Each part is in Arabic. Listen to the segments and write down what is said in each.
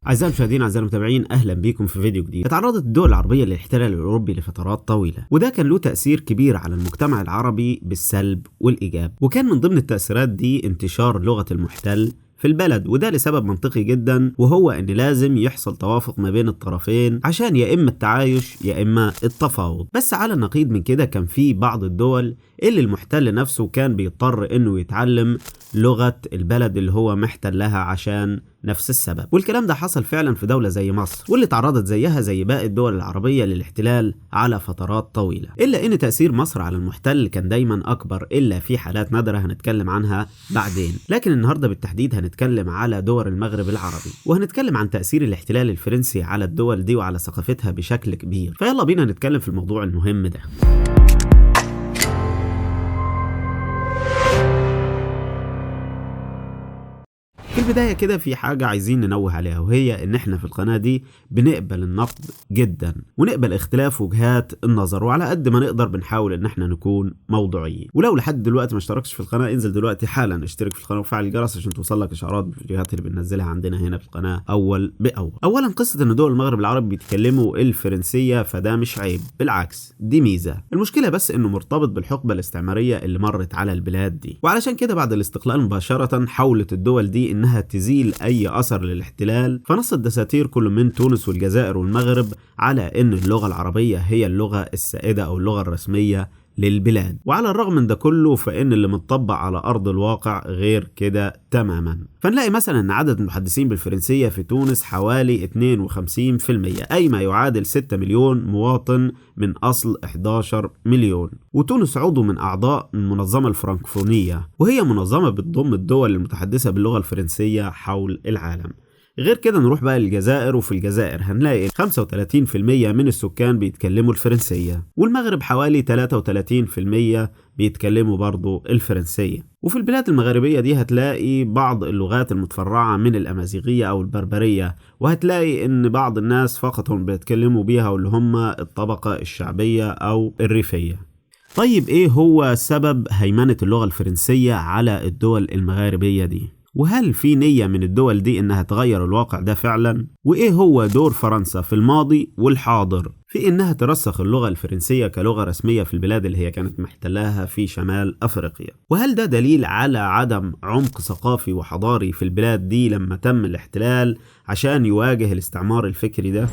أعزائي المشاهدين أعزائي المتابعين، أهلا بيكم في فيديو جديد. اتعرضت الدول العربية للاحتلال الأوروبي لفترات طويلة، وده كان له تأثير كبير على المجتمع العربي بالسلب والإيجاب. وكان من ضمن التأثيرات دي انتشار لغة المحتل في البلد، وده لسبب منطقي جدا، وهو ان لازم يحصل توافق ما بين الطرفين عشان يا اما التعايش يا اما التفاوض. بس على النقيض من كده كان في بعض الدول اللي المحتل نفسه كان بيضطر انه يتعلم لغة البلد اللي هو محتلها عشان نفس السبب. والكلام ده حصل فعلا في دولة زي مصر، واللي تعرضت زيها زي باقي الدول العربية للاحتلال على فترات طويلة. إلا إن تأثير مصر على المحتل كان دايما أكبر، إلا في حالات نادرة هنتكلم عنها بعدين. لكن النهاردة بالتحديد هنتكلم على دول المغرب العربي، وهنتكلم عن تأثير الاحتلال الفرنسي على الدول دي وعلى ثقافتها بشكل كبير. فيلا بينا نتكلم في الموضوع المهم ده. في البداية كده في حاجة عايزين ننوه عليها، وهي ان احنا في القناة دي بنقبل النقد جدا ونقبل اختلاف وجهات النظر، وعلى قد ما نقدر بنحاول ان احنا نكون موضوعيين. ولو لحد دلوقتي ما اشتركتش في القناة، انزل دلوقتي حالا اشترك في القناة وفعل الجرس عشان توصلك اشعارات بالفيديوهات اللي بننزلها عندنا هنا في القناة اول باول. اولا، قصة ان دول المغرب العربي بيتكلموا الفرنسية فده مش عيب، بالعكس دي ميزة. المشكلة بس انه مرتبط بالحقبة الاستعمارية اللي مرت على البلاد دي، وعلشان كده بعد الاستقلال مباشرة حاولت الدول دي انها تزيل اي اثر للاحتلال. فنص الدساتير كل من تونس والجزائر والمغرب على ان اللغة العربية هي اللغة السائدة او اللغة الرسمية للبلاد. وعلى الرغم من ده كله فإن اللي متطبق على أرض الواقع غير كده تماما. فنلاقي مثلا أن عدد المتحدثين بالفرنسية في تونس حوالي 52%، أي ما يعادل 6 مليون مواطن من أصل 11 مليون. وتونس عضو من أعضاء المنظمة الفرنكفونية، وهي منظمة بتضم الدول المتحدثة باللغة الفرنسية حول العالم. غير كده نروح بقى للجزائر، وفي الجزائر هنلاقي 35% من السكان بيتكلموا الفرنسية، والمغرب حوالي 33% بيتكلموا برضو الفرنسية. وفي البلاد المغربية دي هتلاقي بعض اللغات المتفرعة من الأمازيغية أو البربرية، وهتلاقي إن بعض الناس فقط هم بيتكلموا بيها، واللي هم الطبقة الشعبية أو الريفية. طيب إيه هو سبب هيمنة اللغة الفرنسية على الدول المغاربية دي؟ وهل في نية من الدول دي إنها تغير الواقع ده فعلا؟ وإيه هو دور فرنسا في الماضي والحاضر في إنها ترسخ اللغة الفرنسية كلغة رسمية في البلاد اللي هي كانت محتلاها في شمال أفريقيا؟ وهل ده دليل على عدم عمق ثقافي وحضاري في البلاد دي لما تم الاحتلال عشان يواجه الاستعمار الفكري ده؟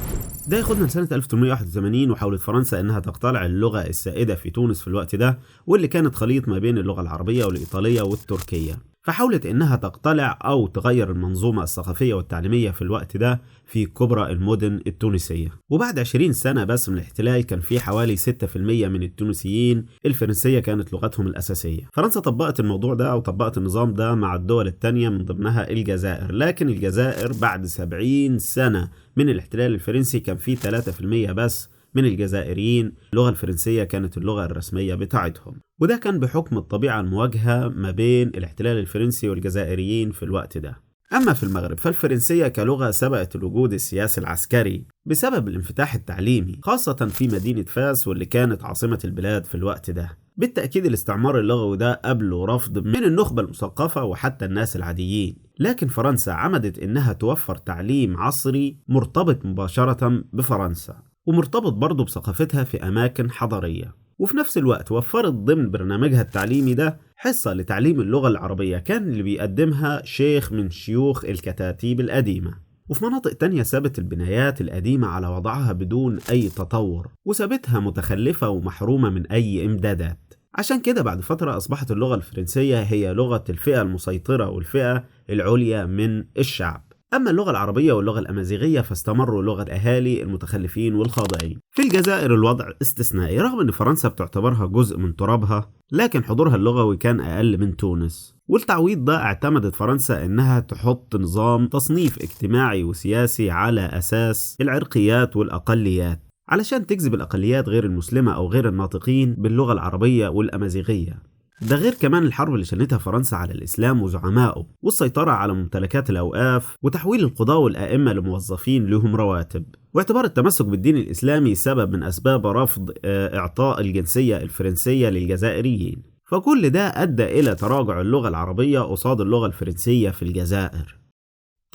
ده ياخدنا لسنة 1881، وحاولت فرنسا إنها تقتلع اللغة السائدة في تونس في الوقت ده، واللي كانت خليط ما بين اللغة العربية والإيطالية والتركية. فحاولت إنها تقتلع أو تغير المنظومة الثقافية والتعليمية في الوقت ده في كبرى المدن التونسية. وبعد 20 سنة بس من الاحتلال كان في حوالي 6% من التونسيين الفرنسية كانت لغتهم الأساسية. فرنسا طبقت الموضوع ده أو طبقت النظام ده مع الدول التانية من ضمنها الجزائر، لكن الجزائر بعد 70 سنة من الاحتلال الفرنسي كان في 3% بس من الجزائريين اللغة الفرنسية كانت اللغة الرسمية بتاعتهم. وده كان بحكم الطبيعة المواجهة ما بين الاحتلال الفرنسي والجزائريين في الوقت ده. أما في المغرب فالفرنسية كلغة سبقت الوجود السياسي العسكري بسبب الانفتاح التعليمي، خاصة في مدينة فاس واللي كانت عاصمة البلاد في الوقت ده. بالتأكيد الاستعمار اللغوي ده قبله رفض من النخبة المثقفة وحتى الناس العاديين، لكن فرنسا عمدت إنها توفر تعليم عصري مرتبط مباشرة بفرنسا، ومرتبط برضه بثقافتها في أماكن حضارية. وفي نفس الوقت وفرت ضمن برنامجها التعليمي ده حصة لتعليم اللغة العربية كان اللي بيقدمها شيخ من شيوخ الكتاتيب القديمة. وفي مناطق تانية سابت البنايات القديمة على وضعها بدون أي تطور، وسابتها متخلفة ومحرومة من أي إمدادات. عشان كده بعد فترة أصبحت اللغة الفرنسية هي لغة الفئة المسيطرة والفئة العليا من الشعب. أما اللغة العربية واللغة الأمازيغية فاستمروا لغة أهالي المتخلفين والخاضعين. في الجزائر الوضع استثنائي، رغم أن فرنسا بتعتبرها جزء من ترابها، لكن حضورها اللغوي كان أقل من تونس. والتعويض ده اعتمدت فرنسا أنها تحط نظام تصنيف اجتماعي وسياسي على أساس العرقيات والأقليات، علشان تجذب الأقليات غير المسلمة أو غير الناطقين باللغة العربية والأمازيغية. ده غير كمان الحرب اللي شنتها فرنسا على الإسلام وزعمائه، والسيطرة على ممتلكات الأوقاف، وتحويل القضاة والأئمة لموظفين لهم رواتب، واعتبار التمسك بالدين الإسلامي سبب من أسباب رفض إعطاء الجنسية الفرنسية للجزائريين. فكل ده أدى إلى تراجع اللغة العربية قصاد اللغة الفرنسية في الجزائر.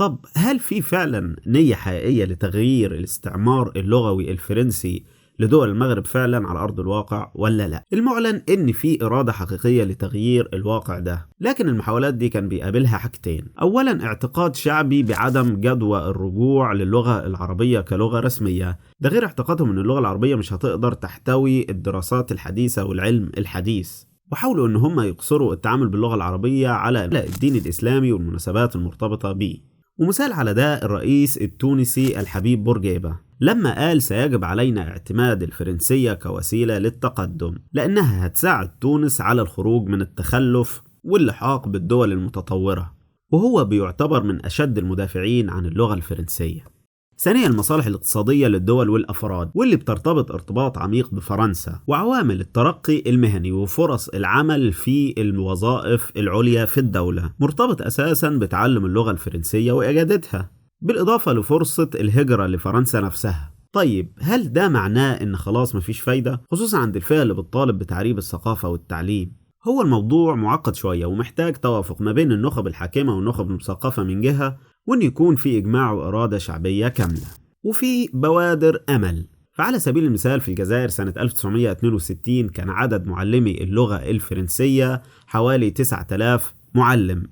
طب هل في فعلا نية حقيقية لتغيير الاستعمار اللغوي الفرنسي لدول المغرب فعلا على أرض الواقع ولا لا؟ المعلن إن في إرادة حقيقية لتغيير الواقع ده، لكن المحاولات دي كان بيقابلها حاجتين. أولا اعتقاد شعبي بعدم جدوى الرجوع للغة العربية كلغة رسمية، ده غير اعتقادهم إن اللغة العربية مش هتقدر تحتوي الدراسات الحديثة والعلم الحديث، وحاولوا إن هم يقصروا التعامل باللغة العربية على الدين الإسلامي والمناسبات المرتبطة بيه. ومثال على ده الرئيس التونسي الحبيب بورقيبة لما قال سيجب علينا اعتماد الفرنسية كوسيلة للتقدم لأنها هتساعد تونس على الخروج من التخلف واللحاق بالدول المتطورة، وهو بيعتبر من أشد المدافعين عن اللغة الفرنسية. ثانيا المصالح الاقتصادية للدول والأفراد واللي بترتبط ارتباط عميق بفرنسا، وعوامل الترقي المهني وفرص العمل في الوظائف العليا في الدولة مرتبط أساسا بتعلم اللغة الفرنسية وإجادتها، بالإضافة لفرصة الهجرة لفرنسا نفسها. طيب هل ده معناه إن خلاص مفيش فايدة، خصوصا عند الفئة اللي بتطالب بتعريب الثقافة والتعليم؟ هو الموضوع معقد شوية ومحتاج توافق ما بين النخب الحاكمة والنخب المثقفة من جهة، وإن يكون في إجماع وإرادة شعبية كاملة وفي بوادر أمل. فعلى سبيل المثال في الجزائر سنة 1962 كان عدد معلمي اللغة الفرنسية حوالي 9000 معلم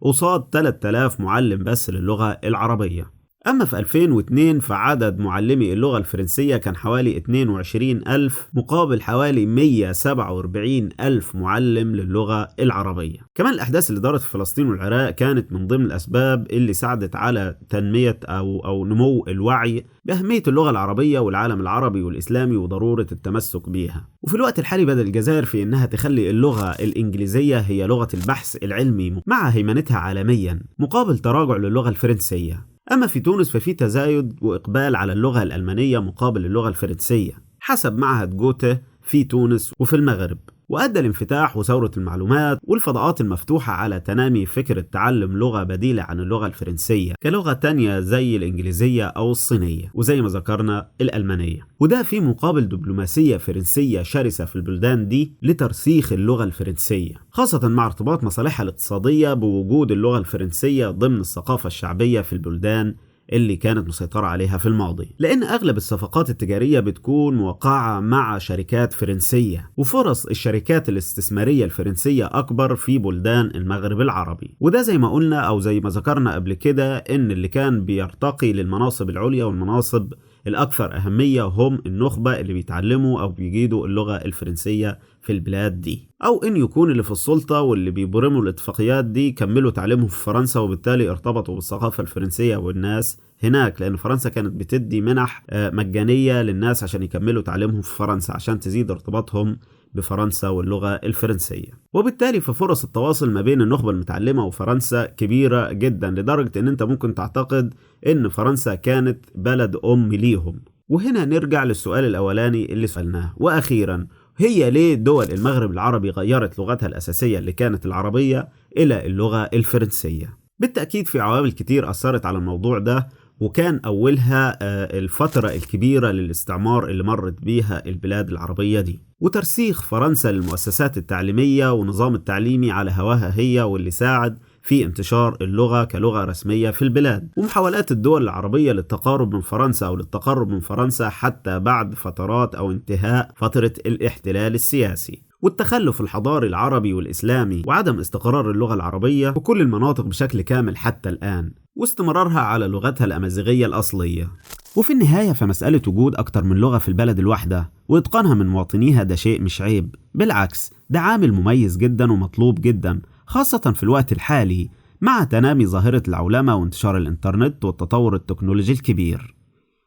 قصاد 3000 معلم بس للغة العربية. أما في 2002 فعدد معلمي اللغة الفرنسية كان حوالي 22,000 مقابل حوالي 147,000 معلم للغة العربية. كمان الأحداث اللي دارت في فلسطين والعراق كانت من ضمن الأسباب اللي ساعدت على تنمية أو نمو الوعي بأهمية اللغة العربية والعالم العربي والإسلامي وضرورة التمسك بيها. وفي الوقت الحالي بدأ الجزائر في إنها تخلي اللغة الإنجليزية هي لغة البحث العلمي مع هيمنتها عالميا مقابل تراجع للغة الفرنسية. أما في تونس ففي تزايد وإقبال على اللغة الألمانية مقابل اللغة الفرنسية حسب معهد جوته في تونس وفي المغرب، وأدى الانفتاح وثورة المعلومات والفضاءات المفتوحة على تنامي فكرة تعلم لغة بديلة عن اللغة الفرنسية كلغة تانية زي الإنجليزية أو الصينية، وزي ما ذكرنا الألمانية، وده في مقابل دبلوماسية فرنسية شرسة في البلدان دي لترسيخ اللغة الفرنسية، خاصة مع ارتباط مصالحها الاقتصادية بوجود اللغة الفرنسية ضمن الثقافة الشعبية في البلدان اللي كانت مسيطرة عليها في الماضي، لأن أغلب الصفقات التجارية بتكون موقعة مع شركات فرنسية، وفرص الشركات الاستثمارية الفرنسية أكبر في بلدان المغرب العربي. وده زي ما قلنا أو زي ما ذكرنا قبل كده إن اللي كان بيرتقي للمناصب العليا والمناصب الأكثر أهمية هم النخبة اللي بيتعلموا أو بيجيدوا اللغة الفرنسية في البلاد دي، أو إن يكون اللي في السلطة واللي بيبرموا الاتفاقيات دي كملوا تعليمهم في فرنسا وبالتالي ارتبطوا بالثقافة الفرنسية والناس هناك، لأن فرنسا كانت بتدي منح مجانية للناس عشان يكملوا تعليمهم في فرنسا عشان تزيد ارتباطهم بفرنسا واللغة الفرنسية. وبالتالي ففرص التواصل ما بين النخبة المتعلمة وفرنسا كبيرة جدا لدرجة ان انت ممكن تعتقد ان فرنسا كانت بلد ام ليهم. وهنا نرجع للسؤال الاولاني اللي سألناه، واخيرا هي ليه دول المغرب العربي غيرت لغتها الاساسية اللي كانت العربية الى اللغة الفرنسية؟ بالتأكيد في عوامل كتير اثرت على الموضوع ده، وكان أولها الفترة الكبيرة للاستعمار اللي مرت بيها البلاد العربية دي، وترسيخ فرنسا للمؤسسات التعليمية ونظام التعليمي على هواها هي واللي ساعد في انتشار اللغة كلغة رسمية في البلاد، ومحاولات الدول العربية للتقارب من فرنسا أو للتقرب من فرنسا حتى بعد فترات أو انتهاء فترة الاحتلال السياسي، والتخلف الحضاري العربي والإسلامي وعدم استقرار اللغة العربية في كل المناطق بشكل كامل حتى الآن، واستمرارها على لغتها الأمازيغية الأصلية. وفي النهاية فمسألة وجود أكتر من لغة في البلد الواحدة وإتقانها من مواطنيها ده شيء مش عيب، بالعكس ده عامل مميز جدا ومطلوب جدا، خاصة في الوقت الحالي مع تنامي ظاهرة العولمة وانتشار الإنترنت والتطور التكنولوجي الكبير.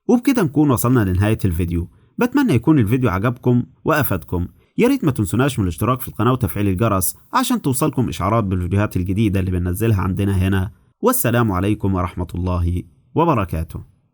وبكده نكون وصلنا لنهاية الفيديو. بتمنى يكون الفيديو عجبكم وأفادكم. يا ريت ما تنسوناش من الاشتراك في القناة وتفعيل الجرس عشان توصلكم إشعارات بالفيديوهات الجديدة اللي بننزلها عندنا هنا. والسلام عليكم ورحمة الله وبركاته.